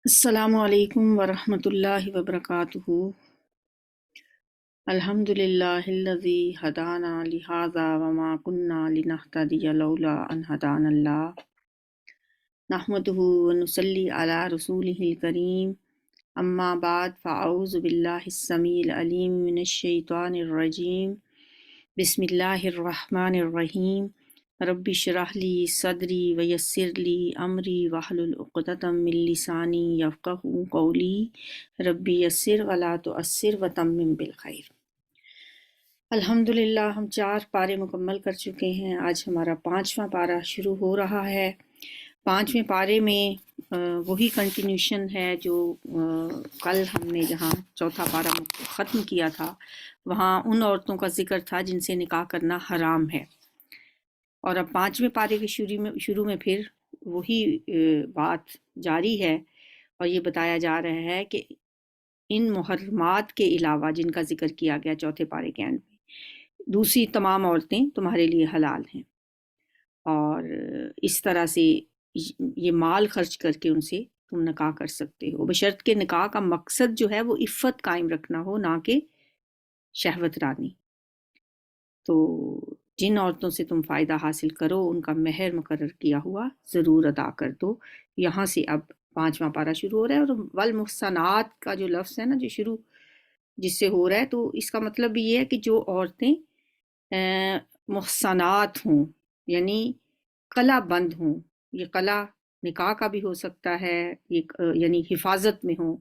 السلام علیکم ورحمۃ اللہ وبرکاتہ۔ الحمدللہ الذی ہدانا لہذا وما کنا لنہتدی لولا ان ہدانا اللہ، نحمدہ ونصلی علی رسولہ الکریم، اما بعد فاعوذ باللہ السمیع العلیم من الشیطان الرجیم، بسم اللہ الرحمن الرحیم۔ رب اشرح لی صدری ویسر لی امری واحلل عقدۃ من لسانی یفقہوا قولی، رب یسر ولا تعسر وتمم بالخیر۔ الحمدللہ ہم 4 پارے مکمل کر چکے ہیں۔ آج ہمارا 5واں پارہ شروع ہو رہا ہے۔ 5ویں پارے میں وہی کنٹینیوشن ہے جو کل ہم نے جہاں چوتھا پارہ ختم کیا تھا، وہاں ان عورتوں کا ذکر تھا جن سے نکاح کرنا حرام ہے، اور اب 5ویں پارے کے شروع میں پھر وہی بات جاری ہے، اور یہ بتایا جا رہا ہے کہ ان محرمات کے علاوہ جن کا ذکر کیا گیا چوتھے پارے کے اینڈ میں، دوسری تمام عورتیں تمہارے لیے حلال ہیں، اور اس طرح سے یہ مال خرچ کر کے ان سے تم نکاح کر سکتے ہو، بشرط کہ نکاح کا مقصد جو ہے وہ عفت قائم رکھنا ہو، نہ کہ شہوت رانی۔ تو جن عورتوں سے تم فائدہ حاصل کرو ان کا مہر مقرر کیا ہوا ضرور ادا کر دو۔ یہاں سے اب 5واں پارہ شروع ہو رہا ہے، اور والمحصنات کا جو لفظ ہے نا، جو شروع جس سے ہو رہا ہے، تو اس کا مطلب یہ ہے کہ جو عورتیں محصنات ہوں، یعنی قلع بند ہوں۔ یہ قلع نکاح کا بھی ہو سکتا ہے، یعنی حفاظت میں ہوں،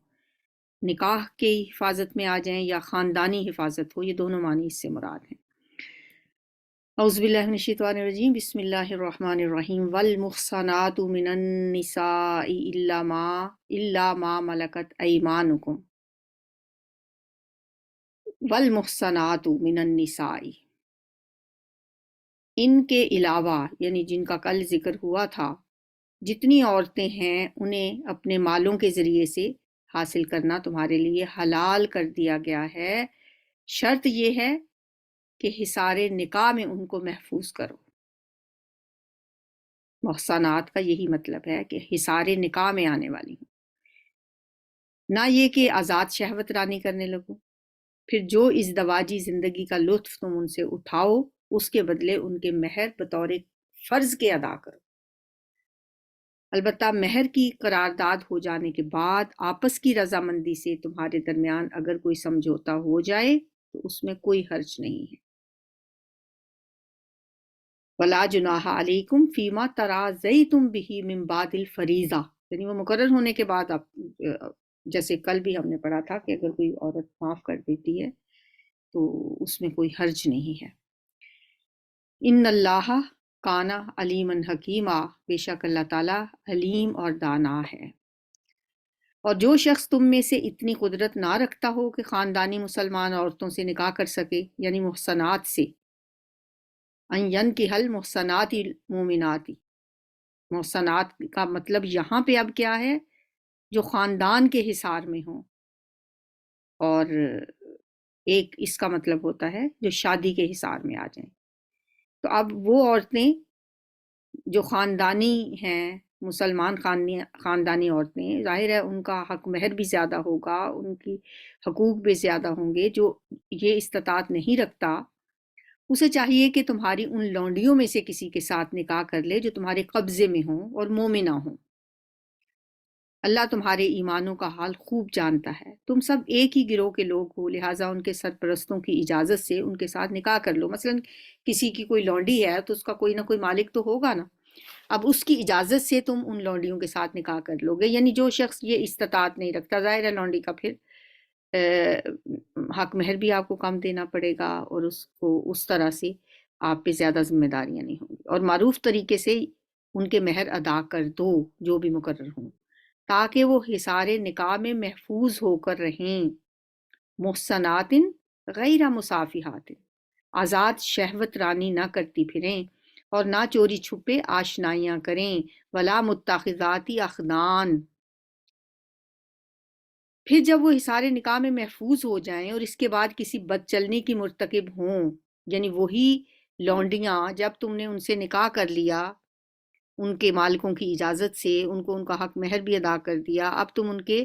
نکاح کے حفاظت میں آ جائیں یا خاندانی حفاظت ہو، یہ دونوں معنی اس سے مراد ہیں۔ اعوذ باللہ من الشیطان الرجیم، بسم اللہ الرحمن الرحیم۔ والمحصنات من النساء الا ما ملکت ایمانکم، والمحصنات من النساء، ان کے علاوہ یعنی جن کا کل ذکر ہوا تھا، جتنی عورتیں ہیں انہیں اپنے مالوں کے ذریعے سے حاصل کرنا تمہارے لیے حلال کر دیا گیا ہے، شرط یہ ہے کہ حصار نکاح میں ان کو محفوظ کرو۔ محصنات کا یہی مطلب ہے کہ حصار نکاح میں آنے والی ہوں، نہ یہ کہ آزاد شہوت رانی کرنے لگو۔ پھر جو ازدواجی زندگی کا لطف تم ان سے اٹھاؤ، اس کے بدلے ان کے مہر بطور فرض کے ادا کرو۔ البتہ مہر کی قرارداد ہو جانے کے بعد آپس کی رضامندی سے تمہارے درمیان اگر کوئی سمجھوتا ہو جائے تو اس میں کوئی حرج نہیں ہے۔ وَلَا جُنَاحَ عَلَيْكُمْ فِيمَا تَرَاضَيْتُمْ بِهِ مِنْ بَعْدِ الْفَرِيضَةِ، یعنی وہ مقرر ہونے کے بعد جیسے کل بھی ہم نے پڑھا تھا کہ اگر کوئی عورت معاف کر دیتی ہے تو اس میں کوئی حرج نہیں ہے۔ ان اللہ کانا علیمًا حکیمہ، بے شک اللہ تعالیٰ علیم اور دانا ہے۔ اور جو شخص تم میں سے اتنی قدرت نہ رکھتا ہو کہ خاندانی مسلمان عورتوں سے نکاح کر سکے، یعنی محصنات سے، ان ينكح المحصنات المؤمنات، محصنات کا مطلب یہاں پہ اب کیا ہے؟ جو خاندان کے حصار میں ہوں، اور ایک اس کا مطلب ہوتا ہے جو شادی کے حصار میں آ جائیں۔ تو اب وہ عورتیں جو خاندانی ہیں، مسلمان خاندانی عورتیں، ظاہر ہے ان کا حق مہر بھی زیادہ ہوگا، ان کی حقوق بھی زیادہ ہوں گے۔ جو یہ استطاعت نہیں رکھتا، اسے چاہیے کہ تمہاری ان لونڈیوں میں سے کسی کے ساتھ نکاح کر لے جو تمہارے قبضے میں ہوں اور مومنہ ہوں۔ اللہ تمہارے ایمانوں کا حال خوب جانتا ہے۔ تم سب ایک ہی گروہ کے لوگ ہو، لہٰذا ان کے سرپرستوں کی اجازت سے ان کے ساتھ نکاح کر لو۔ مثلا کسی کی کوئی لونڈی ہے تو اس کا کوئی نہ کوئی مالک تو ہوگا نا، اب اس کی اجازت سے تم ان لونڈیوں کے ساتھ نکاح کر لو گے۔ یعنی جو شخص یہ استطاعت نہیں رکھتا، ظاہر ہے لونڈی کا پھر حق مہر بھی آپ کو کم دینا پڑے گا، اور اس کو اس طرح سے آپ پہ زیادہ ذمہ داریاں نہیں ہوں گی، اور معروف طریقے سے ان کے مہر ادا کر دو جو بھی مقرر ہوں، تاکہ وہ حصار نکاح میں محفوظ ہو کر رہیں۔ محصنات غیر مصافحات، آزاد شہوت رانی نہ کرتی پھریں اور نہ چوری چھپے آشنائیاں کریں۔ ولا متخذات اخدان، پھر جب وہ حصار نکاح میں محفوظ ہو جائیں اور اس کے بعد کسی بد چلنی کی مرتکب ہوں، یعنی وہی لونڈیاں جب تم نے ان سے نکاح کر لیا، ان کے مالکوں کی اجازت سے ان کو ان کا حق مہر بھی ادا کر دیا، اب تم ان کے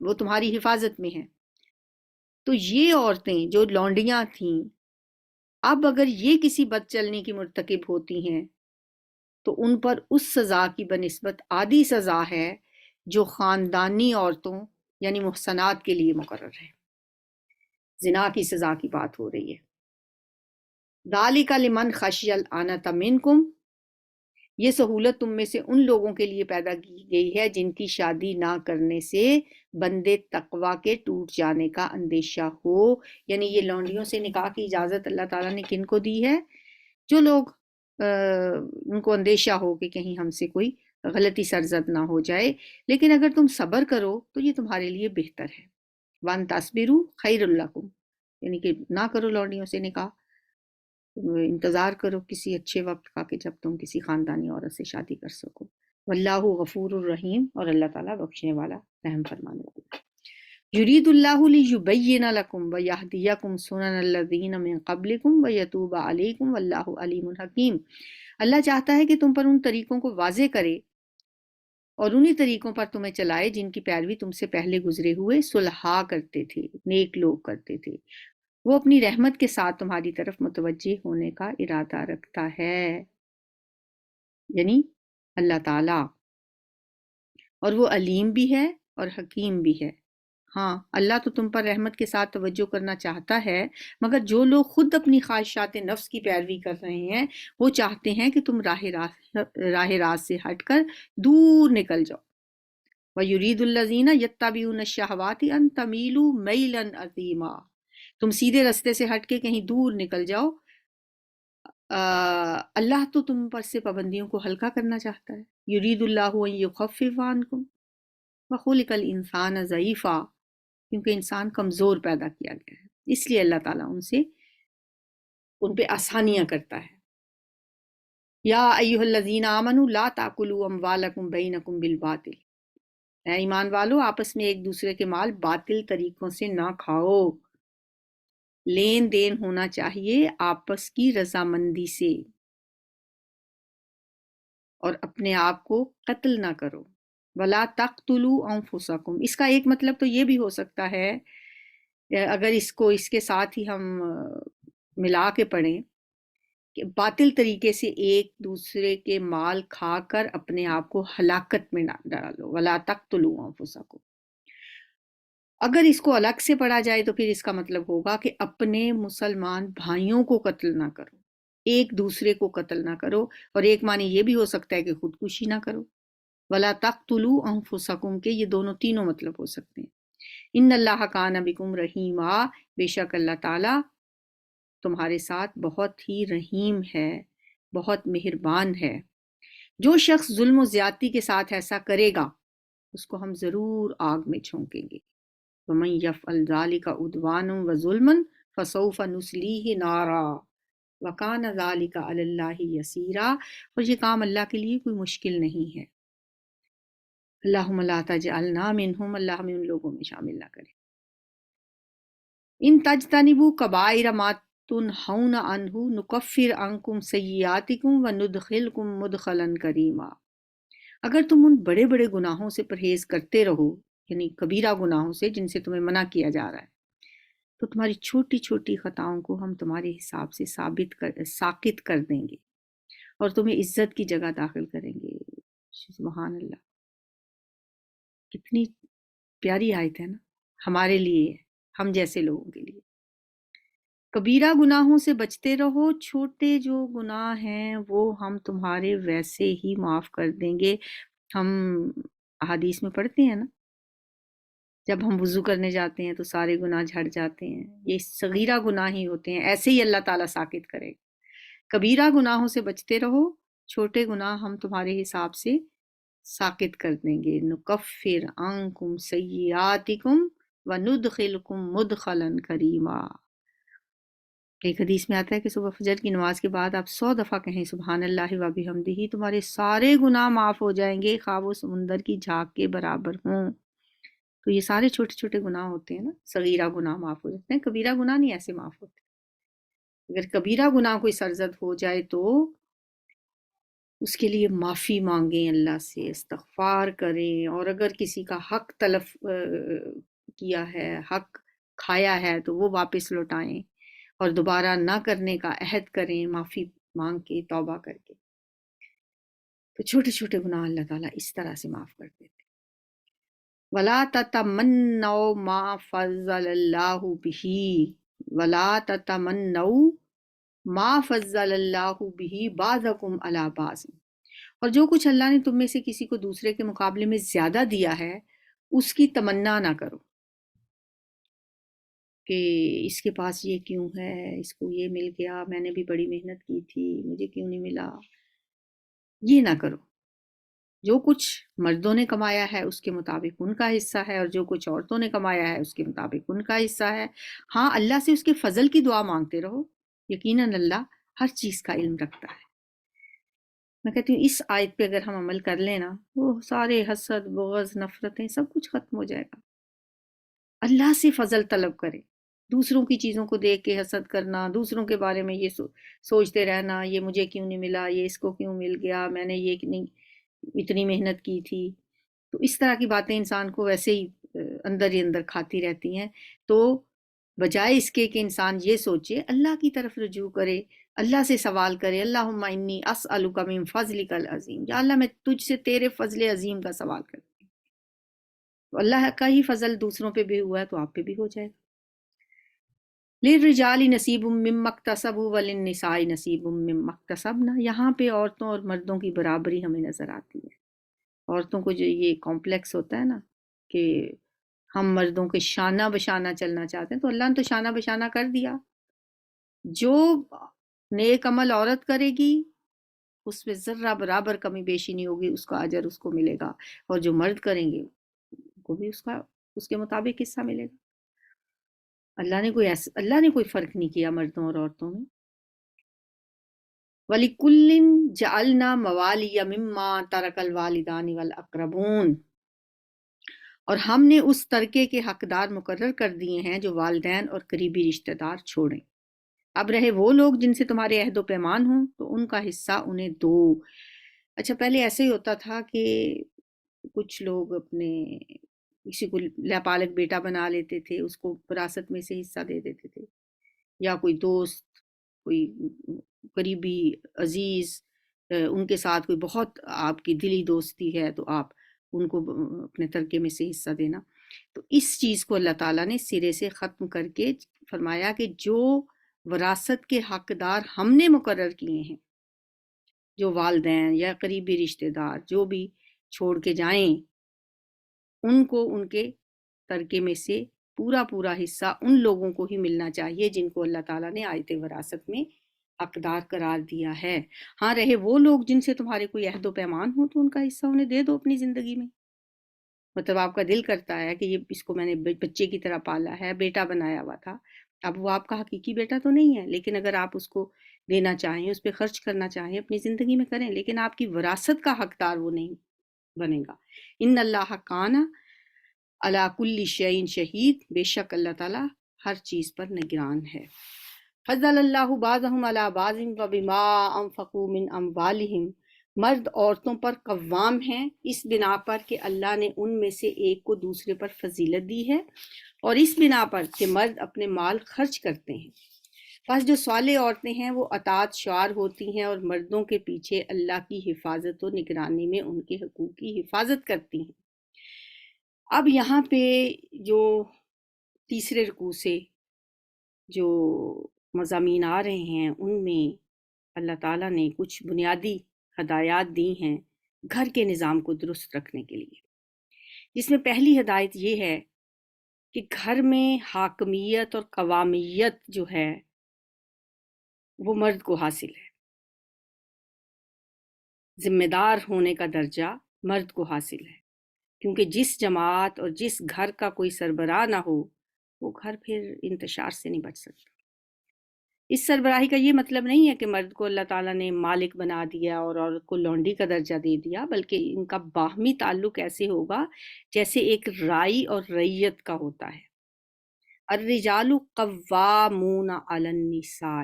وہ تمہاری حفاظت میں ہیں، تو یہ عورتیں جو لونڈیاں تھیں اب اگر یہ کسی بد چلنی کی مرتکب ہوتی ہیں تو ان پر اس سزا کی بنسبت آدھی سزا ہے جو خاندانی عورتوں یعنی محصنات کے لیے مقرر ہے۔ زنا کی سزا کی بات ہو رہی ہے۔ ذالک لمن خشی العنۃ منکم، یہ سہولت تم میں سے ان لوگوں کے لیے پیدا کی گئی ہے جن کی شادی نہ کرنے سے بندے تقوی کے ٹوٹ جانے کا اندیشہ ہو، یعنی یہ لونڈیوں سے نکاح کی اجازت اللہ تعالیٰ نے کن کو دی ہے؟ جو لوگ ان کو اندیشہ ہو کہ کہیں ہم سے کوئی غلطی سرزد نہ ہو جائے، لیکن اگر تم صبر کرو تو یہ تمہارے لیے بہتر ہے۔ وَأَن تَصْبِرُوا خَيْرٌ لَكُمْ، یعنی کہ نہ کرو لونڈیوں سے نکاح، انتظار کرو کسی اچھے وقت کا کہ جب تم کسی خاندانی عورت سے شادی کر سکو۔ واللہ غفور الرحیم، اور اللہ تعالیٰ بخشنے والا رحم فرمانے والا۔ یرید اللہ لیبین لکم ویہدیکم سنن الذین من قبلکم ویتوب علیکم واللہ علیم حکیم، اللہ چاہتا ہے کہ تم پر ان طریقوں کو واضح کرے اور انہی طریقوں پر تمہیں چلائے جن کی پیروی تم سے پہلے گزرے ہوئے صلحاء کرتے تھے، نیک لوگ کرتے تھے، وہ اپنی رحمت کے ساتھ تمہاری طرف متوجہ ہونے کا ارادہ رکھتا ہے، یعنی اللہ تعالیٰ، اور وہ علیم بھی ہے اور حکیم بھی ہے۔ ہاں اللہ تو تم پر رحمت کے ساتھ توجہ کرنا چاہتا ہے، مگر جو لوگ خود اپنی خواہشات نفس کی پیروی کر رہے ہیں وہ چاہتے ہیں کہ تم راہ راست سے ہٹ کر دور نکل جاؤ۔ وَيُرِيدُ الَّذِينَ يَتَّبِعُونَ الشَّهَوَاتِ أَن تَمِيلُوا مَيْلًا عَظِيمًا، تم سیدھے رستے سے ہٹ کے کہیں دور نکل جاؤ۔ اللہ تو تم پر سے پابندیوں کو ہلکا کرنا چاہتا ہے۔ یرید اللہ ان یخفف عنکم وخلق الانسان ضعیفا، کیونکہ انسان کمزور پیدا کیا گیا ہے، اس لیے اللہ تعالیٰ ان پہ آسانیاں کرتا ہے۔ یا ایھا الذین آمنوا لا تاکلوا اموالکم بینکم بالباطل، اے ایمان والو آپس میں ایک دوسرے کے مال باطل طریقوں سے نہ کھاؤ، لین دین ہونا چاہیے آپس کی رضامندی سے، اور اپنے آپ کو قتل نہ کرو۔ وَلَا تَقْتُلُوا أَنفُسَكُمْ، اس کا ایک مطلب تو یہ بھی ہو سکتا ہے اگر اس کے ساتھ ہی ہم ملا کے پڑھیں کہ باطل طریقے سے ایک دوسرے کے مال کھا کر اپنے آپ کو ہلاکت میں نہ ڈالو۔ وَلَا تَقْتُلُوا أَنفُسَكُمْ، اگر اس کو الگ سے پڑھا جائے تو پھر اس کا مطلب ہوگا کہ اپنے مسلمان بھائیوں کو قتل نہ کرو، ایک دوسرے کو قتل نہ کرو، اور ایک معنی یہ بھی ہو سکتا ہے کہ خودکشی نہ کرو۔ وَلَا تَقْتُلُوا أَنفُسَكُمْ کے یہ تینوں مطلب ہو سکتے ہیں۔ ان اللہ کان بکم رحیما، بے شک اللہ تعالیٰ تمہارے ساتھ بہت ہی رحیم ہے، بہت مہربان ہے۔ جو شخص ظلم و زیادتی کے ساتھ ایسا کرے گا اس کو ہم ضرور آگ میں جھونکیں گے۔ وَمَن يَفْعَلْ ذَلِكَ عُدْوَانًا وَظُلْمًا فَسَوْفَ نُصْلِيهِ نَارًا وَكَانَ ذَلِكَ عَلَى اللَّهِ يَسِيرًا، اور یہ کام اللہ کے لیے کوئی مشکل نہیں ہے۔ اللہم لا تجعلنا منہم، اللہ ہمیں ان لوگوں میں شامل نہ کرے۔ ان تجتنبوا کبائر ما تنہون عنہ نکفر عنکم سیئاتکم وندخلکم مدخلا کریما، اگر تم ان بڑے بڑے گناہوں سے پرہیز کرتے رہو، یعنی کبیرہ گناہوں سے جن سے تمہیں منع کیا جا رہا ہے، تو تمہاری چھوٹی چھوٹی خطاؤں کو ہم تمہارے حساب سے ساقط کر دیں گے اور تمہیں عزت کی جگہ داخل کریں گے۔ سبحان اللہ، کتنی پیاری آیت ہے نا ہمارے لیے، ہم جیسے لوگوں کے لیے۔ کبیرہ گناہوں سے بچتے رہو، چھوٹے جو گناہ ہیں وہ ہم تمہارے ویسے ہی معاف کر دیں گے۔ ہم احادیث میں پڑھتے ہیں نا، جب ہم وضو کرنے جاتے ہیں تو سارے گناہ جھڑ جاتے ہیں، یہ صغیرہ گناہ ہی ہوتے ہیں، ایسے ہی اللہ تعالیٰ ساقط کرے گا۔ کبیرہ گناہوں سے بچتے رہو، چھوٹے گناہ ہم تمہارے حساب سے ساقط کر دیں گے۔ نکفر عنکم سیئاتکم وندخلکم مدخلا کریما، ایک حدیث میں آتا ہے کہ صبح فجر کی نماز کے بعد آپ 100 دفعہ کہیں سبحان اللہ و بحمدہ، تمہارے سارے گناہ معاف ہو جائیں گے، خواہ وہ سمندر کی جھاگ کے برابر ہوں۔ تو یہ سارے چھوٹے چھوٹے گناہ ہوتے ہیں نا، صغیرہ گناہ معاف ہو جاتے ہیں، کبیرہ گناہ نہیں ایسے معاف ہوتے۔ اگر کبیرہ گناہ کوئی سرزد ہو جائے تو اس کے لیے معافی مانگیں اللہ سے، استغفار کریں، اور اگر کسی کا حق تلف کیا ہے، حق کھایا ہے تو وہ واپس لوٹائیں اور دوبارہ نہ کرنے کا عہد کریں، معافی مانگ کے، توبہ کر کے. تو چھوٹے چھوٹے گناہ اللہ تعالیٰ اس طرح سے معاف کر دیتے. وَلَا تَتَمَنَّوْا مَا فَضَّلَ اللَّهُ بِهِ وَلَا تَتَمَنَّوْا مَا فَضَّلَ اللَّهُ بِهِ بَعْضَكُمْ عَلَى بَعْضٍ. اور جو کچھ اللہ نے تم میں سے کسی کو دوسرے کے مقابلے میں زیادہ دیا ہے اس کی تمنا نہ کرو کہ اس کے پاس یہ کیوں ہے، اس کو یہ مل گیا، میں نے بھی بڑی محنت کی تھی، مجھے کیوں نہیں ملا. یہ نہ کرو. جو کچھ مردوں نے کمایا ہے اس کے مطابق ان کا حصہ ہے، اور جو کچھ عورتوں نے کمایا ہے اس کے مطابق ان کا حصہ ہے. ہاں، اللہ سے اس کے فضل کی دعا مانگتے رہو، یقیناً اللہ ہر چیز کا علم رکھتا ہے. میں کہتی ہوں اس آیت پہ اگر ہم عمل کر لیں نا، وہ سارے حسد، بغض، نفرتیں سب کچھ ختم ہو جائے گا. اللہ سے فضل طلب کرے. دوسروں کی چیزوں کو دیکھ کے حسد کرنا، دوسروں کے بارے میں یہ سوچتے رہنا، یہ مجھے کیوں نہیں ملا، یہ اس کو کیوں مل گیا، میں نے یہ نہیں اتنی محنت کی تھی. تو اس طرح کی باتیں انسان کو ویسے ہی اندر ہی اندر کھاتی رہتی ہیں. تو بجائے اس کے کہ انسان یہ سوچے، اللہ کی طرف رجوع کرے، اللہ سے سوال کرے، اللہم انی اسألک من فضلک العظیم، یا اللہ میں تجھ سے تیرے فضل عظیم کا سوال کرتی ہوں. تو اللہ کا ہی فضل دوسروں پہ بھی ہوا ہے تو آپ پہ بھی ہو جائے گا. للرجال نصیب مما اکتسبوا وللنساء نصیب مما اکتسبن. یہاں پہ عورتوں اور مردوں کی برابری ہمیں نظر آتی ہے. عورتوں کو جو یہ کمپلیکس ہوتا ہے نا کہ ہم مردوں کے شانہ بشانہ چلنا چاہتے ہیں، تو اللہ نے تو شانہ بشانہ کر دیا. جو نیک عمل عورت کرے گی اس میں ذرہ برابر کمی بیشی نہیں ہوگی، اس کا اجر اس کو ملے گا، اور جو مرد کریں گے ان کو بھی اس کے مطابق حصہ ملے گا. اللہ نے کوئی فرق نہیں کیا مردوں اور عورتوں میں. وَلِكُلٍّ جَعَلْنَا مَوَالِيَ مِمَّا تَرَكَ الْوَالِدَانِ وَالْأَقْرَبُونَ. اور ہم نے اس ترکے کے حقدار مقرر کر دیے ہیں جو والدین اور قریبی رشتہ دار چھوڑیں. اب رہے وہ لوگ جن سے تمہارے عہد و پیمان ہوں تو ان کا حصہ انہیں دو. اچھا، پہلے ایسے ہی ہوتا تھا کہ کچھ لوگ اپنے کسی کو لاپالک بیٹا بنا لیتے تھے، اس کو وراثت میں سے حصہ دے دیتے تھے، یا کوئی دوست، کوئی قریبی عزیز، ان کے ساتھ کوئی بہت آپ کی دلی دوستی ہے تو آپ ان کو اپنے ترکے میں سے حصہ دینا. تو اس چیز کو اللہ تعالیٰ نے سرے سے ختم کر کے فرمایا کہ جو وراثت کے حقدار ہم نے مقرر کیے ہیں، جو والدین یا قریبی رشتہ دار جو بھی چھوڑ کے جائیں، ان کو ان کے ترکے میں سے پورا حصہ ان لوگوں کو ہی ملنا چاہیے جن کو اللہ تعالیٰ نے آیت وراثت میں حقدار قرار دیا ہے. ہاں، رہے وہ لوگ جن سے تمہارے کوئی عہد و پیمان ہو تو ان کا حصہ انہیں دے دو اپنی زندگی میں. مطلب آپ کا دل کرتا ہے کہ یہ اس کو میں نے بچے کی طرح پالا ہے، بیٹا بنایا ہوا تھا. اب وہ آپ کا حقیقی بیٹا تو نہیں ہے، لیکن اگر آپ اس کو دینا چاہیں، اس پہ خرچ کرنا چاہیں، اپنی زندگی میں کریں، لیکن آپ کی وراثت کا حقدار وہ نہیں بنے گا. ان اللہ کان علی کل شیء شہید. بے شک اللہ تعالیٰ ہر چیز پر نگران ہے. فضل اللہ بعضهم علی بعض وبما انفقوا من اموالہم. مرد عورتوں پر قوام ہیں اس بنا پر کہ اللہ نے ان میں سے ایک کو دوسرے پر فضیلت دی ہے، اور اس بنا پر کہ مرد اپنے مال خرچ کرتے ہیں. پس جو صالح عورتیں ہیں وہ اطاعت شعار ہوتی ہیں اور مردوں کے پیچھے اللہ کی حفاظت و نگرانی میں ان کے حقوق کی حفاظت کرتی ہیں. اب یہاں پہ جو تیسرے رکوع سے جو مضامین آ رہے ہیں ان میں اللہ تعالیٰ نے کچھ بنیادی ہدایات دی ہیں گھر کے نظام کو درست رکھنے کے لیے، جس میں پہلی ہدایت یہ ہے کہ گھر میں حاکمیت اور قوامیت جو ہے وہ مرد کو حاصل ہے. ذمہ دار ہونے کا درجہ مرد کو حاصل ہے، کیونکہ جس جماعت اور جس گھر کا کوئی سربراہ نہ ہو وہ گھر پھر انتشار سے نہیں بچ سکتا. اس سربراہی کا یہ مطلب نہیں ہے کہ مرد کو اللہ تعالیٰ نے مالک بنا دیا اور عورت کو لونڈی کا درجہ دے دیا، بلکہ ان کا باہمی تعلق ایسے ہوگا جیسے ایک رائی اور رعیت کا ہوتا ہے. الرجال قوامون علی النساء.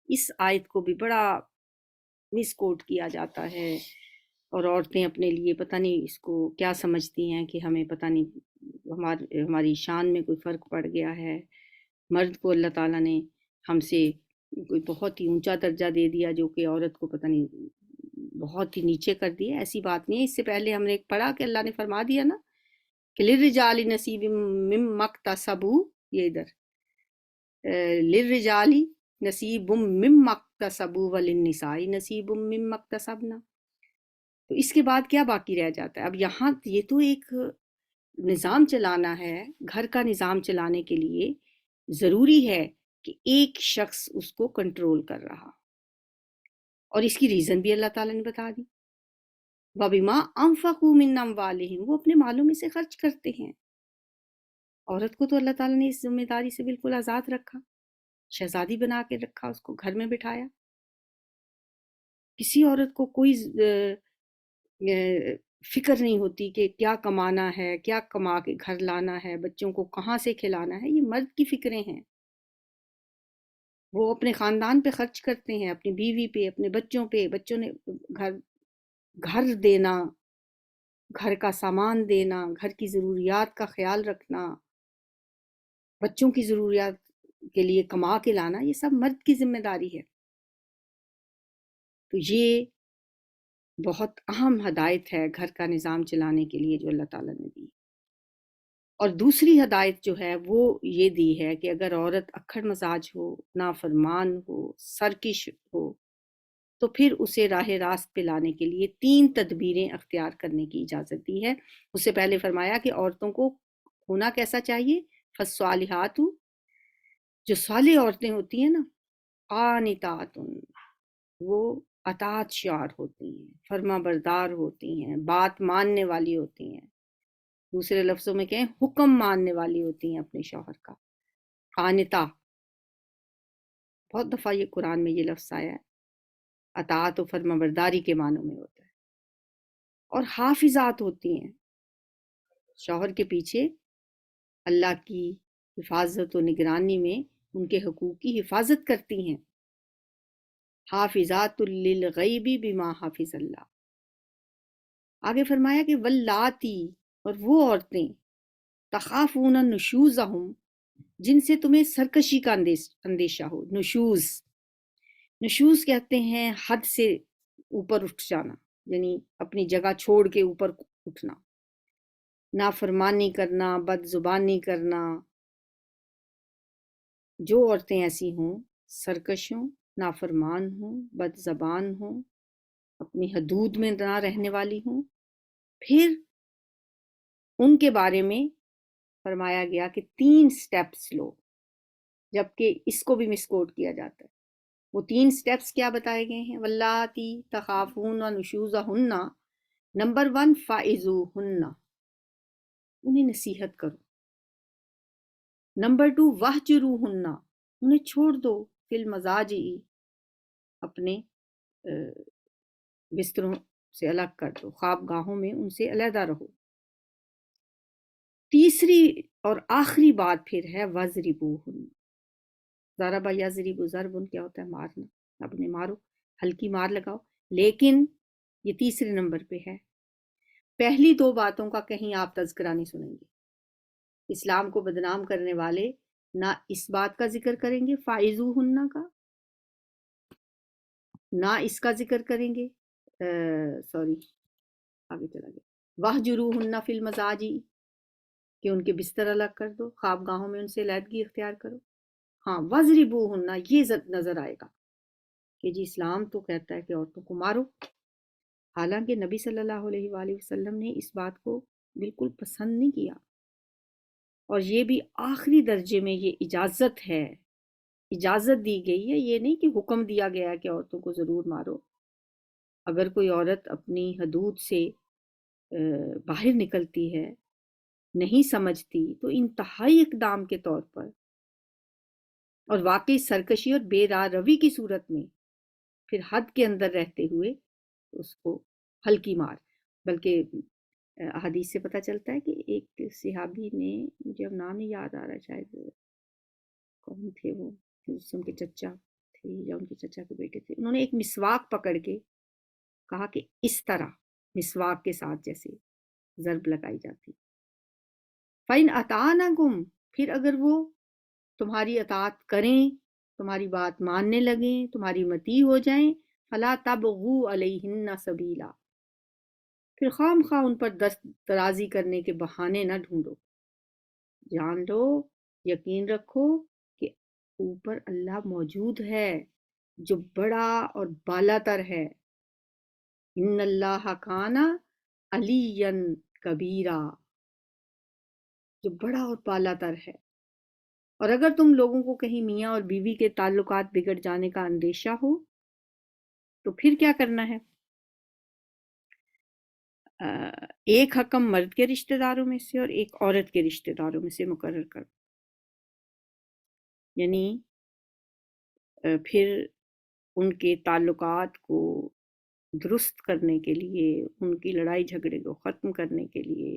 اس آیت کو بھی بڑا مس کوٹ کیا جاتا ہے، اور عورتیں اپنے لیے پتہ نہیں اس کو کیا سمجھتی ہیں کہ ہمیں پتہ نہیں ہماری شان میں کوئی فرق پڑ گیا ہے، مرد کو اللہ تعالیٰ نے ہم سے کوئی بہت ہی اونچا درجہ دے دیا جو کہ عورت کو پتہ نہیں بہت ہی نیچے کر دیا۔ ایسی بات نہیں ہے، اس سے پہلے ہم نے پڑھا کہ اللہ نے فرما دیا نا کہ للرجال نصیب مما اکتسبوا، یہ ادھر للرجال نصیب مما اکتسبوا وللنساء نصیب مما اکتسبنا، تو اس کے بعد کیا باقی رہ جاتا ہے؟ اب یہاں یہ تو ایک نظام چلانا ہے، گھر کا نظام چلانے کے لیے ضروری ہے کہ ایک شخص اس کو کنٹرول کر رہا، اور اس کی ریزن بھی اللہ تعالیٰ نے بتا دی، وَبِمَا أَنفَقُوا مِنْ أَمْوَالِهِمْ، وہ اپنے مالوں میں سے خرچ کرتے ہیں۔ عورت کو تو اللہ تعالیٰ نے اس ذمہ داری سے بالکل آزاد رکھا، شہزادی بنا کے رکھا، اس کو گھر میں بٹھایا، کسی عورت کو کوئی فکر نہیں ہوتی کہ کیا کمانا ہے، کیا کما کے گھر لانا ہے، بچوں کو کہاں سے کھلانا ہے، یہ مرد کی فکریں ہیں، وہ اپنے خاندان پہ خرچ کرتے ہیں، اپنی بیوی پہ، اپنے بچوں پہ، بچوں نے گھر دینا، گھر کا سامان دینا، گھر کی ضروریات کا خیال رکھنا، بچوں کی ضروریات کے لیے کما کے لانا، یہ سب مرد کی ذمہ داری ہے۔ تو یہ بہت اہم ہدایت ہے گھر کا نظام چلانے کے لیے جو اللہ تعالیٰ نے دی، اور دوسری ہدایت جو ہے وہ یہ دی ہے کہ اگر عورت اکھڑ مزاج ہو، نافرمان ہو، سرکش ہو، تو پھر اسے راہ راست پہ لانے کے لیے 3 تدبیریں اختیار کرنے کی اجازت دی ہے۔ اس سے پہلے فرمایا کہ عورتوں کو ہونا کیسا چاہیے، فالصالحات، جو صالح عورتیں ہوتی ہیں نا، قانتات، وہ اطاعت شعار ہوتی ہیں، فرما بردار ہوتی ہیں، بات ماننے والی ہوتی ہیں، دوسرے لفظوں میں کہیں حکم ماننے والی ہوتی ہیں اپنے شوہر کا، قانتہ، بہت دفعہ یہ قرآن میں یہ لفظ آیا ہے، اطاعت و فرما برداری کے معنوں میں ہوتا ہے، اور حافظات ہوتی ہیں، شوہر کے پیچھے اللہ کی حفاظت و نگرانی میں ان کے حقوق کی حفاظت کرتی ہیں، حافظات للغیب بما حافظ اللہ۔ آگے فرمایا کہ واللاتی، اور وہ عورتیں، تخافون نشوزہم، جن سے تمہیں سرکشی کا اندیشہ ہو۔ نشوز کہتے ہیں حد سے اوپر اٹھ جانا، یعنی اپنی جگہ چھوڑ کے اوپر اٹھنا، نافرمانی کرنا، بد زبانی کرنا۔ جو عورتیں ایسی ہوں، سرکش ہوں، نافرمان ہوں، بد زبان ہوں، اپنی حدود میں نہ رہنے والی ہوں، پھر ان کے بارے میں فرمایا گیا کہ 3 سٹیپس لو، جبکہ اس کو بھی مسکوٹ کیا جاتا ہے۔ وہ 3 سٹیپس کیا بتائے گئے ہیں؟ واللاتی تخافون نشوزہن، نمبر 1 فائزوہن، انہیں نصیحت کرو۔ نمبر 2 وہجروہن، انہیں چھوڑ دو، فی المضاجع، اپنے بستروں سے الگ کر دو، خواب گاہوں میں ان سے علیحدہ رہو۔ تیسری اور آخری بات پھر ہے وَضْرِبُوهُنَّ، ضرب یضرب، ضرب کیا ہوتا ہے؟ مارنا، اپنے مارو، ہلکی مار لگاؤ، لیکن یہ تیسرے نمبر پہ ہے۔ پہلی 2 باتوں کا کہیں آپ تذکرہ نہیں سنیں گے، اسلام کو بدنام کرنے والے نہ اس بات کا ذکر کریں گے فائزوہن کا، نہ اس کا ذکر کریں گے، آگے چلا گیا، وَاہْجُرُوهُنَّ فِی الْمَضَاجِعِ، کہ ان کے بستر الگ کر دو، خواب گاہوں میں ان سے علیحدگی اختیار کرو۔ ہاں، وَاضْرِبُوهُنَّ، یہ نظر آئے گا کہ جی اسلام تو کہتا ہے کہ عورتوں کو مارو، حالانکہ نبی صلی اللہ علیہ وآلہ وسلم نے اس بات کو بالکل پسند نہیں کیا، اور یہ بھی آخری درجے میں یہ اجازت ہے، اجازت دی گئی ہے، یہ نہیں کہ حکم دیا گیا ہے کہ عورتوں کو ضرور مارو۔ اگر کوئی عورت اپنی حدود سے باہر نکلتی ہے، نہیں سمجھتی، تو انتہائی اقدام کے طور پر اور واقعی سرکشی اور بے راہ روی کی صورت میں پھر حد کے اندر رہتے ہوئے اس کو ہلکی مار، بلکہ حدیث سے پتہ چلتا ہے کہ ایک صحابی نے، مجھے اب نام نہیں یاد آ رہا، شاید کون تھے وہ، جسم کے چچا تھے، تھے یا ان کے چچا کے بیٹے تھے، انہوں نے ایک مسواک پکڑ کے کہا کہ اس طرح مسواک کے ساتھ جیسے ضرب لگائی جاتی، فَإِنْ أَطَعْنَكُمْ، پھر اگر وہ تمہاری اطاعت کریں، تمہاری بات ماننے لگیں، تمہاری مطیع ہو جائیں، فَلَا تَبْغُوا عَلَيْهِنَّ سَبِيلًا، پھر خام خواہ ان پر دست درازی کرنے کے بہانے نہ ڈھونڈو، جان لو، یقین رکھو کہ اوپر اللہ موجود ہے جو بڑا اور بالا تر ہے، ان اللہ کان علیٰ کبیرا، جو بڑا اور بالا تر ہے۔ اور اگر تم لوگوں کو کہیں میاں اور بیوی کے تعلقات بگڑ جانے کا اندیشہ ہو تو پھر کیا کرنا ہے؟ ایک حکم مرد کے رشتہ داروں میں سے اور ایک عورت کے رشتہ داروں میں سے مقرر کر، یعنی پھر ان کے تعلقات کو درست کرنے کے لیے، ان کی لڑائی جھگڑے کو ختم کرنے کے لیے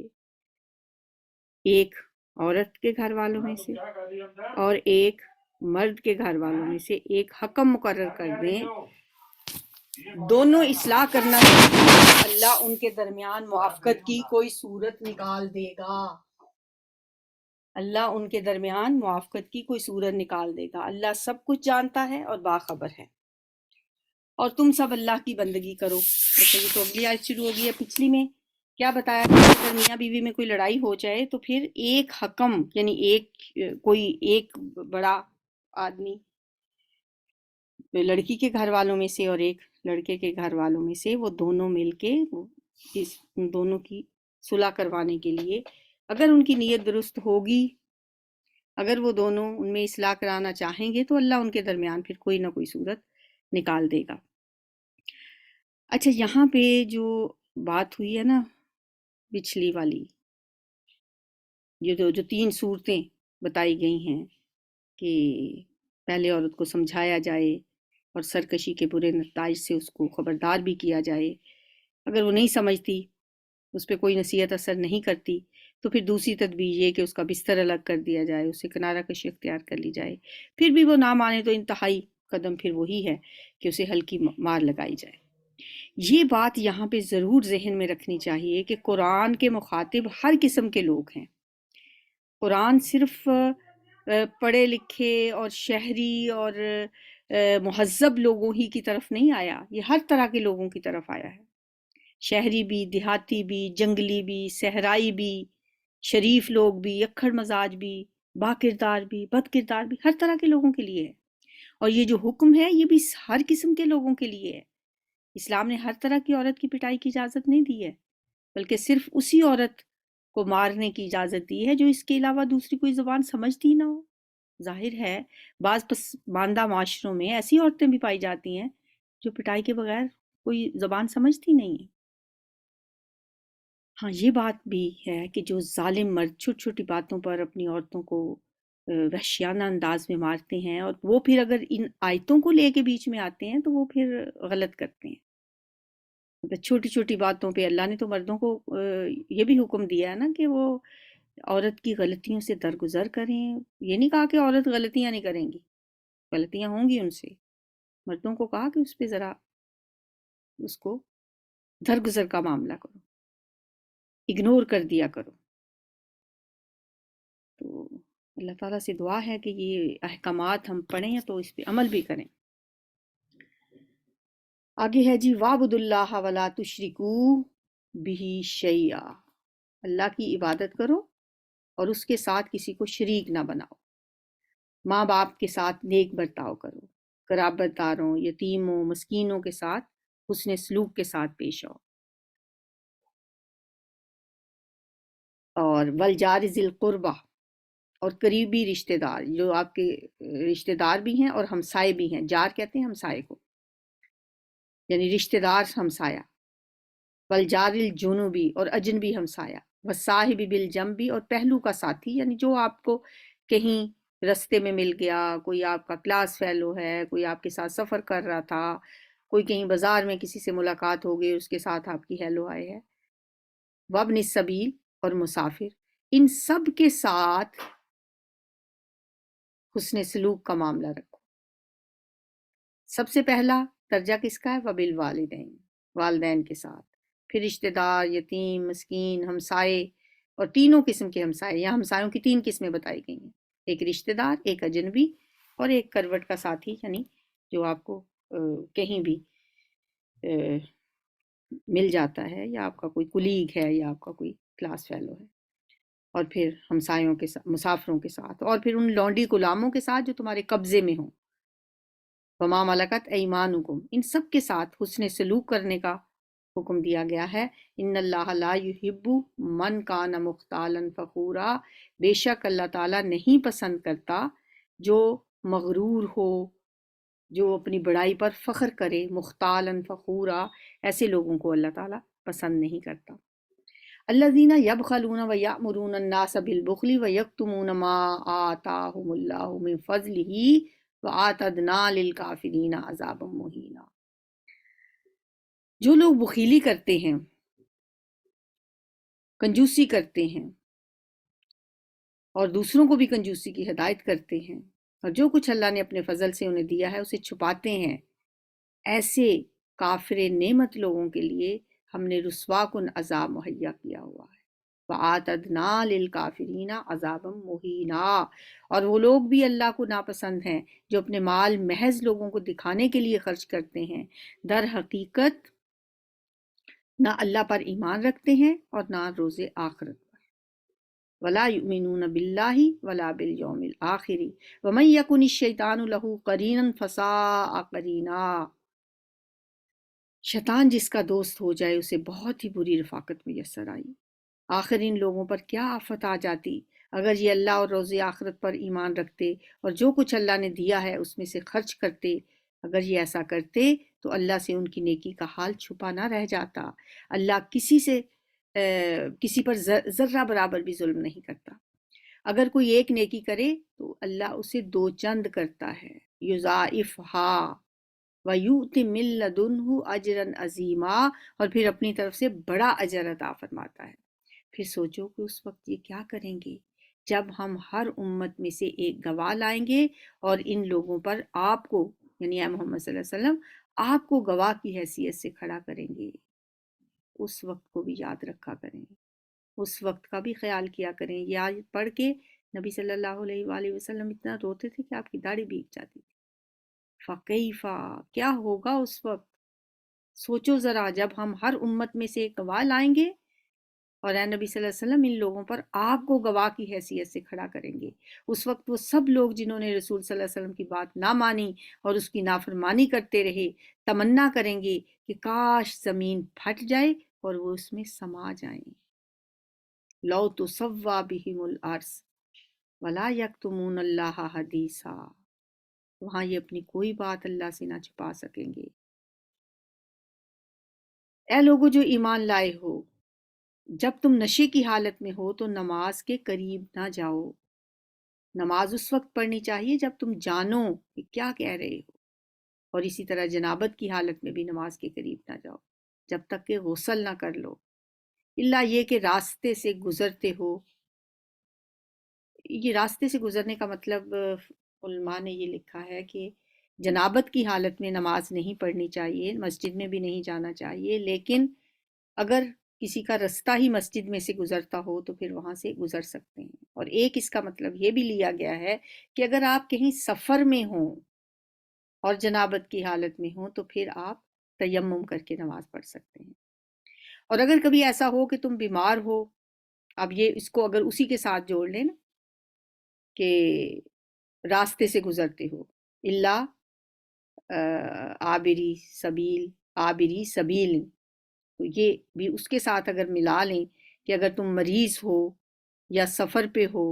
ایک عورت کے گھر والوں میں سے اور ایک مرد کے گھر والوں میں سے ایک حکم مقرر کر دیں، دونوں اصلاح کرنا چاہتے، اللہ ان کے درمیان موافقت کی کوئی صورت نکال دے گا، اللہ ان کے درمیان موافقت کی کوئی صورت نکال دے گا، اللہ سب کچھ جانتا ہے اور باخبر ہے، اور تم سب اللہ کی بندگی کرو۔ اچھا، یہ تو اگلی آیت شروع ہوگی ہے۔ پچھلی میں کیا بتایا کہ اگر میاں بیوی میں کوئی لڑائی ہو جائے تو پھر ایک حکم، یعنی ایک بڑا آدمی لڑکی کے گھر والوں میں سے اور ایک لڑکے کے گھر والوں میں سے، وہ دونوں مل کے ان دونوں کی صلح کروانے کے لیے، اگر ان کی نیت درست ہوگی، اگر وہ دونوں ان میں اصلاح کرانا چاہیں گے تو اللہ ان کے درمیان پھر کوئی نہ کوئی صورت نکال دے گا۔ اچھا، یہاں پہ جو بات ہوئی ہے نا پچھلی والی، جو 3 صورتیں بتائی گئی ہیں کہ پہلے عورت کو سمجھایا جائے اور سرکشی کے برے نتائج سے اس کو خبردار بھی کیا جائے، اگر وہ نہیں سمجھتی، اس پہ کوئی نصیحت اثر نہیں کرتی، تو پھر دوسری تدبیر یہ کہ اس کا بستر الگ کر دیا جائے، اسے کنارہ کشی اختیار کر لی جائے، پھر بھی وہ نہ مانے تو انتہائی قدم پھر وہی ہے کہ اسے ہلکی مار لگائی جائے۔ یہ بات یہاں پہ ضرور ذہن میں رکھنی چاہیے کہ قرآن کے مخاطب ہر قسم کے لوگ ہیں، قرآن صرف پڑھے لکھے اور شہری اور مہذب لوگوں ہی کی طرف نہیں آیا، یہ ہر طرح کے لوگوں کی طرف آیا ہے، شہری بھی، دیہاتی بھی، جنگلی بھی، صحرائی بھی، شریف لوگ بھی، اکھڑ مزاج بھی، با کردار بھی، بد کردار بھی، ہر طرح کے لوگوں کے لیے ہے، اور یہ جو حکم ہے یہ بھی ہر قسم کے لوگوں کے لیے ہے۔ اسلام نے ہر طرح کی عورت کی پٹائی کی اجازت نہیں دی ہے، بلکہ صرف اسی عورت کو مارنے کی اجازت دی ہے جو اس کے علاوہ دوسری کوئی زبان سمجھتی نہ ہو۔ ظاہر ہے بعض پسماندہ معاشروں میں ایسی عورتیں بھی پائی جاتی ہیں جو پٹائی کے بغیر کوئی زبان سمجھتی نہیں ہیں۔ ہاں، یہ بات بھی ہے کہ جو ظالم مرد چھوٹی چھوٹی باتوں پر اپنی عورتوں کو وحشیانہ انداز میں مارتے ہیں، اور وہ پھر اگر ان آیتوں کو لے کے بیچ میں آتے ہیں تو وہ پھر غلط کرتے ہیں۔ چھوٹی چھوٹی باتوں پہ اللہ نے تو مردوں کو یہ بھی حکم دیا ہے نا کہ وہ عورت کی غلطیوں سے درگزر کریں، یہ نہیں کہا کہ عورت غلطیاں نہیں کریں گی، غلطیاں ہوں گی ان سے، مردوں کو کہا کہ اس پہ ذرا اس کو درگزر کا معاملہ کرو، اگنور کر دیا کرو۔ تو اللہ تعالیٰ سے دعا ہے کہ یہ احکامات ہم پڑھیں تو اس پہ عمل بھی کریں۔ آگے ہے جی، وَاعْبُدُوا اللَّهَ وَلَا تُشْرِكُوا بِهِ شَيْئًا، اللہ کی عبادت کرو اور اس کے ساتھ کسی کو شریک نہ بناؤ، ماں باپ کے ساتھ نیک برتاؤ کرو، قرابت داروں، یتیموں، مسکینوں کے ساتھ حسن سلوک کے ساتھ پیش آؤ، اور والجار ذی القربہ، اور قریبی رشتہ دار جو آپ کے رشتہ دار بھی ہیں اور ہمسائے بھی ہیں، جار کہتے ہیں ہمسائے کو، یعنی رشتہ دار ہمسایہ، والجار الجنوبی، اور اجنبی ہمسایہ، والصاحب بالجنبی، اور پہلو کا ساتھی، یعنی جو آپ کو کہیں رستے میں مل گیا، کوئی آپ کا کلاس فیلو ہے، کوئی آپ کے ساتھ سفر کر رہا تھا، کوئی کہیں بازار میں کسی سے ملاقات ہو گئی، اس کے ساتھ آپ کی ہیلو آئے ہے، وابن السبیل، اور مسافر، ان سب کے ساتھ حسن سلوک کا معاملہ رکھو۔ سب سے پہلا درجہ کس کا ہے؟ وبالوالدین، والدین کے ساتھ، پھر رشتہ دار، یتیم، مسکین، ہمسائے، اور تینوں قسم کے ہمسائے، یا ہمسایوں کی 3 قسمیں بتائی گئی ہیں، ایک رشتہ دار، ایک اجنبی، اور ایک کروٹ کا ساتھی، یعنی جو آپ کو کہیں بھی مل جاتا ہے، یا آپ کا کوئی کولیگ ہے، یا آپ کا کوئی کلاس فیلو ہے، اور پھر ہمسایوں کے ساتھ، مسافروں کے ساتھ، اور پھر ان لونڈی غلاموں کے ساتھ جو تمہارے قبضے میں ہوں، وما ملکت ایمانکم، ان سب کے ساتھ حسن سلوک کرنے کا حکم دیا گیا ہے۔ ان اللہ لا یحب من کان مختالا فخورا، بے شک اللہ تعالیٰ نہیں پسند کرتا جو مغرور ہو، جو اپنی بڑائی پر فخر کرے، مختالا فخورا، ایسے لوگوں کو اللہ تعالیٰ پسند نہیں کرتا۔ الذین یبخلون ویأمرون الناس بالبخل ویکتمون ما آتاہم اللہ من فضلہ وَأَعْتَدْنَا لِلْكَافِرِينَ عَذَابًا مُهِينًا، جو لوگ بخیلی کرتے ہیں، کنجوسی کرتے ہیں، اور دوسروں کو بھی کنجوسی کی ہدایت کرتے ہیں، اور جو کچھ اللہ نے اپنے فضل سے انہیں دیا ہے اسے چھپاتے ہیں، ایسے کافر نعمت لوگوں کے لیے ہم نے رسوا کن عذاب مہیا کیا ہوا ہے۔ وَأَعْتَدْنَا لِلْكَافِرِينَ عَذَابًا مُهِينًا، اور وہ لوگ بھی اللہ کو ناپسند ہیں جو اپنے مال محض لوگوں کو دکھانے کے لیے خرچ کرتے ہیں، در حقیقت نہ اللہ پر ایمان رکھتے ہیں اور نہ روز آخرت پر۔ وَلَا يُؤْمِنُونَ بِاللَّهِ وَلَا بِالْيَوْمِ الْآخِرِ وَمَنْ يَكُنِ الشَّيْطَانُ لَهُ قَرِينًا فَسَاءَ قَرِينًا، شیطان جس کا دوست ہو جائے اسے بہت ہی بری رفاقت میسر آئی۔ آخر ان لوگوں پر کیا آفت آ جاتی اگر یہ اللہ اور روز آخرت پر ایمان رکھتے اور جو کچھ اللہ نے دیا ہے اس میں سے خرچ کرتے۔ اگر یہ ایسا کرتے تو اللہ سے ان کی نیکی کا حال چھپا نہ رہ جاتا۔ اللہ کسی پر ذرہ برابر بھی ظلم نہیں کرتا۔ اگر کوئی ایک نیکی کرے تو اللہ اسے 2 چند کرتا ہے، یضاعفھا وَيُؤْتِ مِن لَّدُنْهُ أَجْرًا عَظِیمًا، اور پھر اپنی طرف سے بڑا اجر عطا فرماتا ہے۔ پھر سوچو کہ اس وقت یہ کیا کریں گے جب ہم ہر امت میں سے ایک گواہ لائیں گے اور ان لوگوں پر آپ کو، یعنی اے محمد صلی اللہ علیہ وسلم، آپ کو گواہ کی حیثیت سے کھڑا کریں گے۔ اس وقت کو بھی یاد رکھا کریں، اس وقت کا بھی خیال کیا کریں۔ یہ پڑھ کے نبی صلی اللہ علیہ وآلہ وسلم اتنا روتے تھے کہ آپ کی داڑھی بھیگ جاتی تھی۔ فَكَيْفَ، کیا ہوگا اس وقت؟ سوچو ذرا، جب ہم ہر امت میں سے ایک گواہ لائیں گے اور اے نبی صلی اللہ علیہ وسلم ان لوگوں پر آپ کو گواہ کی حیثیت سے کھڑا کریں گے۔ اس وقت وہ سب لوگ جنہوں نے رسول صلی اللہ علیہ وسلم کی بات نہ مانی اور اس کی نافرمانی کرتے رہے، تمنا کریں گے کہ کاش زمین پھٹ جائے اور وہ اس میں سما جائیں۔ لو تسویٰ بہم الارض ولا یکتمون اللہ حدیثا، وہاں یہ اپنی کوئی بات اللہ سے نہ چھپا سکیں گے۔ اے لوگو جو ایمان لائے ہو، جب تم نشے کی حالت میں ہو تو نماز کے قریب نہ جاؤ۔ نماز اس وقت پڑھنی چاہیے جب تم جانو کہ کیا کہہ رہے ہو، اور اسی طرح جنابت کی حالت میں بھی نماز کے قریب نہ جاؤ جب تک کہ غسل نہ کر لو، الا یہ کہ راستے سے گزرتے ہو۔ یہ راستے سے گزرنے کا مطلب علماء نے یہ لکھا ہے کہ جنابت کی حالت میں نماز نہیں پڑھنی چاہیے، مسجد میں بھی نہیں جانا چاہیے، لیکن اگر کسی کا رستہ ہی مسجد میں سے گزرتا ہو تو پھر وہاں سے گزر سکتے ہیں۔ اور ایک اس کا مطلب یہ بھی لیا گیا ہے کہ اگر آپ کہیں سفر میں ہوں اور جنابت کی حالت میں ہوں تو پھر آپ تیمم کر کے نماز پڑھ سکتے ہیں۔ اور اگر کبھی ایسا ہو کہ تم بیمار ہو، اب یہ اس کو اگر اسی کے ساتھ جوڑ لیں نا کہ راستے سے گزرتے ہو، اللہ عابری سبیل، تو یہ بھی اس کے ساتھ اگر ملا لیں کہ اگر تم مریض ہو یا سفر پہ ہو،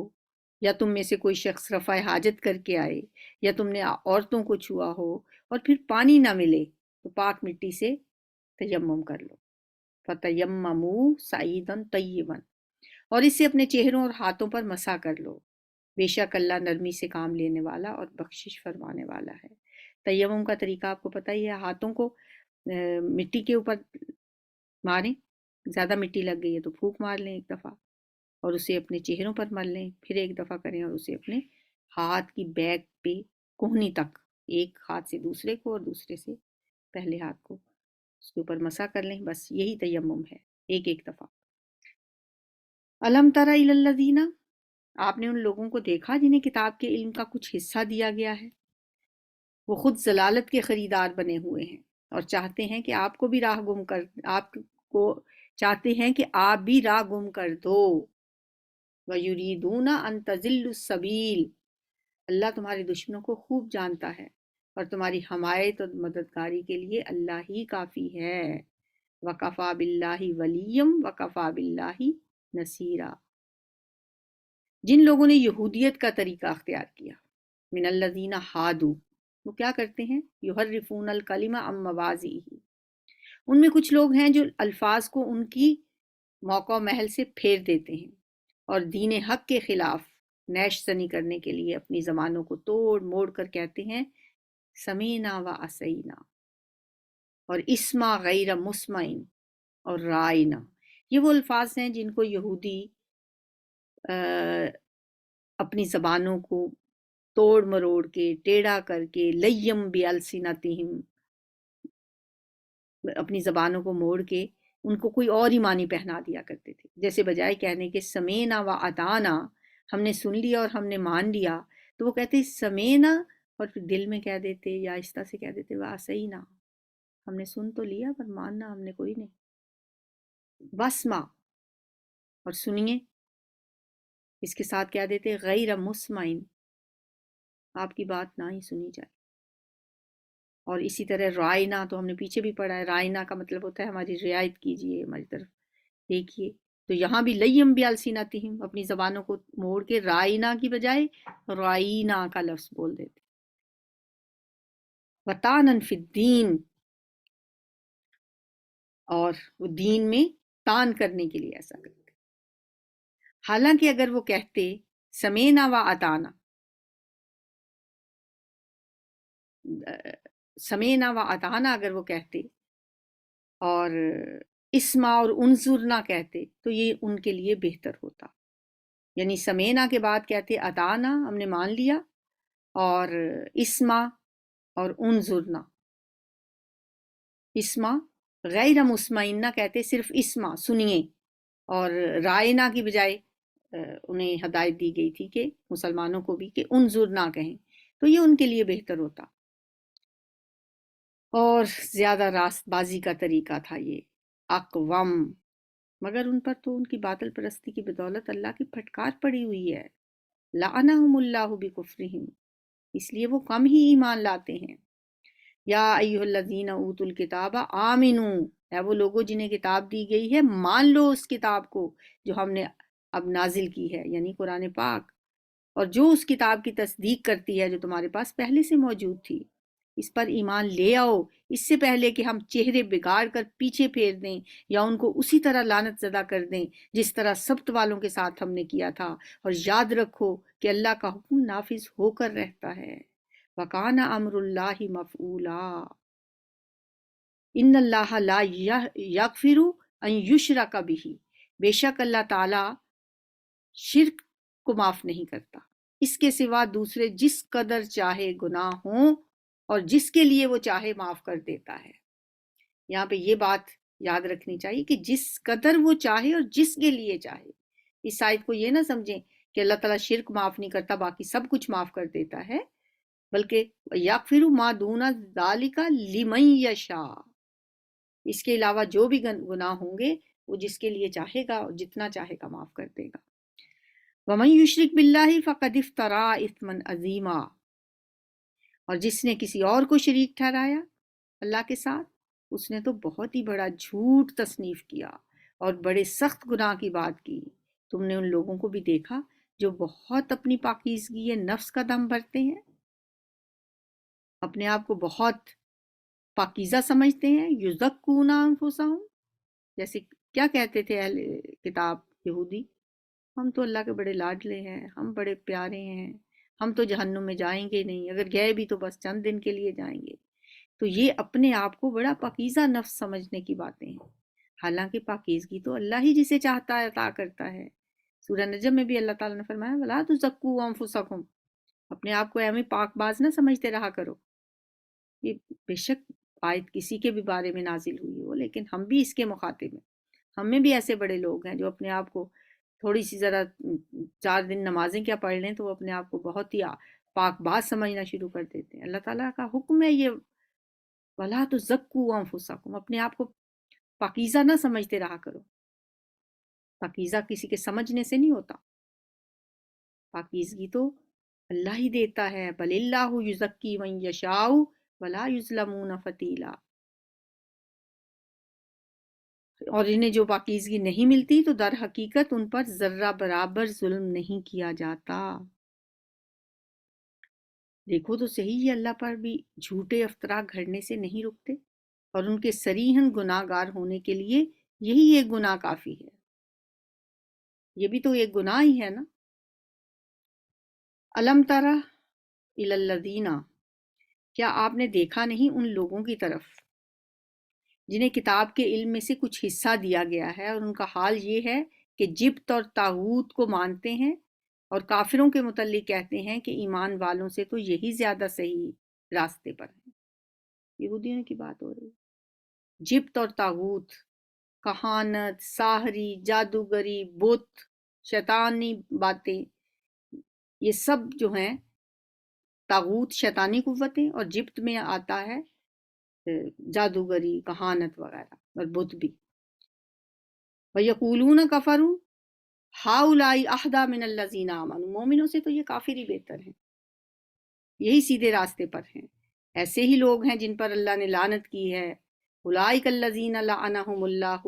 یا تم میں سے کوئی شخص رفع حاجت کر کے آئے، یا تم نے عورتوں کو چھوا ہو اور پھر پانی نہ ملے تو پاک مٹی سے تیمم کر لو۔ فَتَيَمَّمُوا صَعِيدًا طَيِّبًا، اور اسے اپنے چہروں اور ہاتھوں پر مسح کر لو، بے شک اللہ نرمی سے کام لینے والا اور بخشش فرمانے والا ہے۔ تیمم کا طریقہ آپ کو پتہ ہی ہے، ہاتھوں کو مٹی کے اوپر ماریں، زیادہ مٹی لگ گئی ہے تو پھونک مار لیں ایک دفعہ، اور اسے اپنے چہروں پر مل لیں، پھر ایک دفعہ کریں اور اسے اپنے ہاتھ کی بیک پہ کوہنی تک ایک ہاتھ سے دوسرے کو اور دوسرے سے پہلے ہاتھ کو اس کے اوپر مسح کر لیں، بس یہی تیمم ہے، ایک ایک دفعہ۔ الم تر الی الذین، آپ نے ان لوگوں کو دیکھا جنہیں کتاب کے علم کا کچھ حصہ دیا گیا ہے، وہ خود ضلالت کے خریدار بنے ہوئے ہیں اور چاہتے ہیں کہ آپ کو بھی راہ گم کر آپ کو چاہتے ہیں کہ آپ بھی راہ گم کر دو۔ وَيُرِيدُونَ أَن تَضِلُّوا السَّبِيلَ، اللہ تمہارے دشمنوں کو خوب جانتا ہے اور تمہاری حمایت اور مددگاری کے لیے اللہ ہی کافی ہے۔ وَكَفَى بِاللَّهِ وَلِيًّا وَكَفَى بِاللَّهِ نَصِيرًا، جن لوگوں نے یہودیت کا طریقہ اختیار کیا، من الذین ہادو، وہ کیا کرتے ہیں، یحرفون الکلم عن مواضعہ، ان میں کچھ لوگ ہیں جو الفاظ کو ان کی موقع و محل سے پھیر دیتے ہیں اور دین حق کے خلاف نیش زنی کرنے کے لیے اپنی زبانوں کو توڑ موڑ کر کہتے ہیں سمینا و اسینا اور اسما غیر مسمعین اور رائنا۔ یہ وہ الفاظ ہیں جن کو یہودی اپنی زبانوں کو توڑ مروڑ کے ٹیڑھا کر کے لیم بالسنتہم، اپنی زبانوں کو موڑ کے ان کو کوئی اور ہی معنی پہنا دیا کرتے تھے، جیسے بجائے کہنے کے سمینا و اطانا، ہم نے سن لیا اور ہم نے مان لیا، تو وہ کہتے سمینا اور پھر دل میں کہہ دیتے یا آہستہ سے کہہ دیتے واسینا، ہم نے سن تو لیا پر ماننا ہم نے کوئی نہیں۔ واسما، اور سنیے، اس کے ساتھ کہہ دیتے غیر مسمعین، آپ کی بات نہ ہی سنی جائے۔ اور اسی طرح رائنا تو ہم نے پیچھے بھی پڑھا ہے، رائنا کا مطلب ہوتا ہے ہماری رعایت کیجئے، ہماری طرف دیکھیے، تو یہاں بھی لیم بالسنتہم، اپنی زبانوں کو موڑ کے رائنا کی بجائے رائنا کا لفظ بول دیتے۔ وطعنًا فی الدین، اور وہ دین میں تان کرنے کے لیے ایسا کرتے، حالانکہ اگر وہ کہتے سمینا و اطانا، سمینا و اطانا اگر وہ کہتے اور اسما اور انظر نہ کہتے تو یہ ان کے لیے بہتر ہوتا، یعنی سمینا کے بعد کہتے اطانا، ہم نے مان لیا، اور اسما اور انظرنا، اسما غیر مسمعین نہ کہتے، صرف اسما سنیے، اور رائنا کی بجائے انہیں ہدایت دی گئی تھی کہ مسلمانوں کو بھی کہ انظر نہ کہیں، تو یہ ان کے لیے بہتر ہوتا اور زیادہ راست بازی کا طریقہ تھا یہ۔ اقوام، مگر ان پر تو ان کی باطل پرستی کی بدولت اللہ کی پھٹکار پڑی ہوئی ہے۔ لعنہم اللہ بکفرہم، اس لیے وہ کم ہی ایمان لاتے ہیں۔ یا ایھا الذین اوتوا الکتاب آمنو، اے وہ لوگوں جنہیں کتاب دی گئی ہے مان لو اس کتاب کو جو ہم نے اب نازل کی ہے، یعنی قرآن پاک، اور جو اس کتاب کی تصدیق کرتی ہے جو تمہارے پاس پہلے سے موجود تھی، اس پر ایمان لے آؤ اس سے پہلے کہ ہم چہرے بگاڑ کر پیچھے پھیر دیں یا ان کو اسی طرح لعنت زدہ کر دیں جس طرح سبت والوں کے ساتھ ہم نے کیا تھا، اور یاد رکھو کہ اللہ کا حکم نافذ ہو کر رہتا ہے۔ وَكَانَ أَمْرُ اللَّهِ مَفْعُولًا، ان اللہ لا یغفر ان یشرک بہ، بے شک اللہ تعالی شرک کو معاف نہیں کرتا، اس کے سوا دوسرے جس قدر چاہے گناہ ہوں اور جس کے لیے وہ چاہے معاف کر دیتا ہے۔ یہاں پہ یہ بات یاد رکھنی چاہیے کہ جس قدر وہ چاہے اور جس کے لیے چاہے، اس آیت کو یہ نہ سمجھیں کہ اللہ تعالیٰ شرک معاف نہیں کرتا باقی سب کچھ معاف کر دیتا ہے، بلکہ یغفر ما دون ذالک لمن یشاء، اس کے علاوہ جو بھی گناہ ہوں گے وہ جس کے لیے چاہے گا اور جتنا چاہے گا معاف کر دے گا۔ وَمَن يُشْرِكْ بِاللَّهِ فَقَدِ افْتَرَىٰ إِثْمًا عَظِيمًا، اور جس نے کسی اور کو شریک ٹھہرایا اللہ کے ساتھ، اس نے تو بہت ہی بڑا جھوٹ تصنیف کیا اور بڑے سخت گناہ کی بات کی۔ تم نے ان لوگوں کو بھی دیکھا جو بہت اپنی پاکیزگی نفس کا دم بھرتے ہیں، اپنے آپ کو بہت پاکیزہ سمجھتے ہیں، یزکون انفسہم، جیسے کیا کہتے تھے اہل کتاب یہودی، ہم تو اللہ کے بڑے لاڈلے ہیں، ہم بڑے پیارے ہیں، ہم تو جہنم میں جائیں گے نہیں، اگر گئے بھی تو بس چند دن کے لیے جائیں گے۔ تو یہ اپنے آپ کو بڑا پاکیزہ نفس سمجھنے کی باتیں ہیں، حالانکہ پاکیزگی تو اللہ ہی جسے چاہتا ہے عطا کرتا ہے۔ سورہ نجم میں بھی اللہ تعالیٰ نے فرمایا وَلَا تُزَكُّوا أَنفُسَكُمْ، اپنے آپ کو ایویں پاک باز نہ سمجھتے رہا کرو۔ یہ بے شک آیت کسی کے بھی بارے میں نازل ہوئی ہو، لیکن ہم بھی اس کے مخاطب ہیں. ہم میں بھی ایسے بڑے لوگ ہیں جو اپنے آپ کو تھوڑی سی ذرا 4 دن نمازیں کیا پڑھ لیں تو وہ اپنے آپ کو بہت ہی پاک باز سمجھنا شروع کر دیتے ہیں. اللہ تعالیٰ کا حکم ہے یہ، وَلَا تُزَكُّوا أَنفُسَكُمْ، اپنے آپ کو پاکیزہ نہ سمجھتے رہا کرو. پاکیزہ کسی کے سمجھنے سے نہیں ہوتا، پاکیزگی تو اللہ ہی دیتا ہے. بل اللہ یزکی من یشاء ولا یظلمون فتیلا. اور انہیں جو پاکیزگی نہیں ملتی تو در حقیقت ان پر ذرہ برابر ظلم نہیں کیا جاتا. دیکھو تو صحیح، یہ اللہ پر بھی جھوٹے افطرا گھڑنے سے نہیں رکتے، اور ان کے صریحاً گناہ گار ہونے کے لیے یہی ایک گناہ کافی ہے. یہ بھی تو ایک گناہ ہی ہے نا. الم ترى الی الذین، کیا آپ نے دیکھا نہیں ان لوگوں کی طرف جنہیں کتاب کے علم میں سے کچھ حصہ دیا گیا ہے، اور ان کا حال یہ ہے کہ جبت اور طاغوت کو مانتے ہیں، اور کافروں کے متعلق کہتے ہیں کہ ایمان والوں سے تو یہی زیادہ صحیح راستے پر ہیں. یہودیوں کی بات ہو رہی ہے. جبت اور طاغوت، کہانت، ساحری، جادوگری، بت، شیطانی باتیں، یہ سب جو ہیں طاغوت شیطانی قوتیں، اور جبت میں آتا ہے جادوگری، کہانت وغیرہ، اور بت بھی. وَيَقُولُونَ كَفَرُوا هَؤُلَاءِ أَهْدَىٰ مِنَ الَّذِينَ آمَنُوا، مومنوں سے تو یہ کافر ہی بہتر ہیں، یہی سیدھے راستے پر ہیں. ایسے ہی لوگ ہیں جن پر اللہ نے لعنت کی ہے. أُولَٰئِكَ الَّذِينَ لَعَنَهُمُ اللَّهُ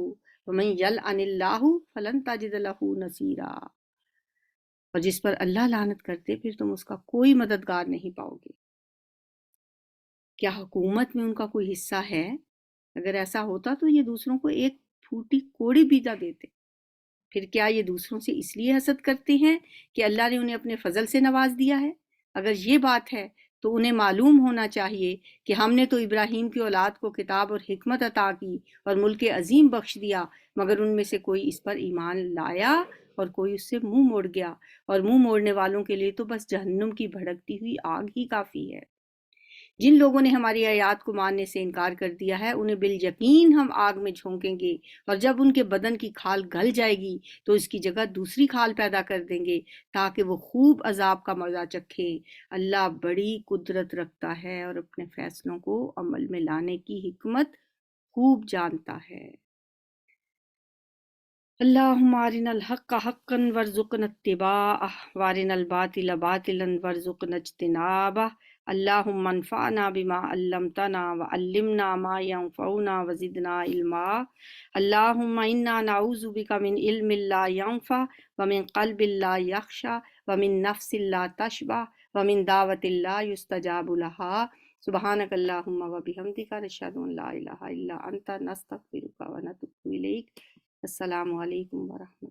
وَمَن يَلْعَنِ اللَّهُ فَلَن تَجِدَ لَهُ نَصِيرًا. اور جس پر اللہ لعنت کرتے پھر تم اس کا کوئی مددگار نہیں پاؤ گے. کیا حکومت میں ان کا کوئی حصہ ہے؟ اگر ایسا ہوتا تو یہ دوسروں کو ایک پھوٹی کوڑی بھی نہ دیتے. پھر کیا یہ دوسروں سے اس لیے حسد کرتے ہیں کہ اللہ نے انہیں اپنے فضل سے نواز دیا ہے؟ اگر یہ بات ہے تو انہیں معلوم ہونا چاہیے کہ ہم نے تو ابراہیم کی اولاد کو کتاب اور حکمت عطا کی اور ملک عظیم بخش دیا، مگر ان میں سے کوئی اس پر ایمان لایا اور کوئی اس سے منہ موڑ گیا، اور منہ موڑنے والوں کے لیے تو بس جہنم کی بھڑکتی ہوئی آگ ہی کافی ہے. جن لوگوں نے ہماری آیات کو ماننے سے انکار کر دیا ہے انہیں بالیقین ہم آگ میں جھونکیں گے، اور جب ان کے بدن کی کھال گل جائے گی تو اس کی جگہ دوسری کھال پیدا کر دیں گے تاکہ وہ خوب عذاب کا مزہ چکھیں. اللہ بڑی قدرت رکھتا ہے اور اپنے فیصلوں کو عمل میں لانے کی حکمت خوب جانتا ہے. اللہم ارنا الحق حقا وارزقنا اتباعہ وارنا الباطل باطلا وارزقنا اجتنابہ. اللہم انفعنا بما علمتنا وعلمنا ما ينفعنا وزدنا علما. اللہم انا نعوذ بک من علم لا ينفع ومن قلب لا يخشع ومن نفس لا تشبع ومن دعوت لا يستجاب لها. سبحانک اللہم وبحمدک نشہد ان لا الہ الا انت نستغفرک ونتوب الیک. السلام علیکم ورحمۃ اللہ.